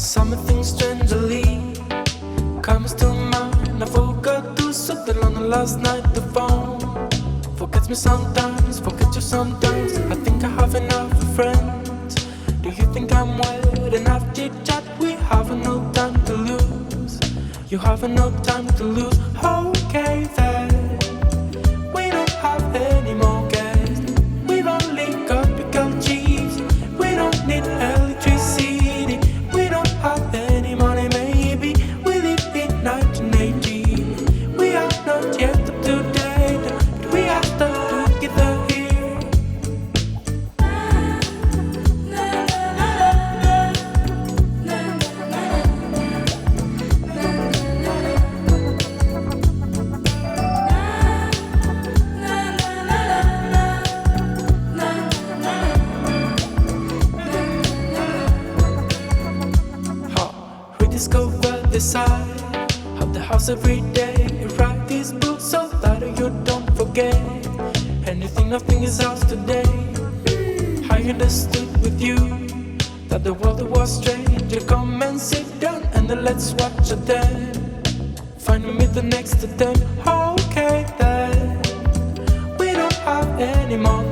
Summer things strangely comes to mind. I forgot to settle on the last night. The phone forgets me sometimes, forget you sometimes. I think I have enough friends. Do you think I'm weird enough to chat? We have no time to lose. You have no time to lose. Okay then, we don't have any more guests. We've only got pickled cheese. We don't need electricity. We don't have any money. Maybe we live in 1980. We are not yet up to date, but we are stuck together here. We discover the side of the house every day. You write these books so that you don't forget anything, nothing is ours today. I understood with you that the world was strange. You come and sit down and then let's watch it then. Find me the next to them. Okay then, we don't have any more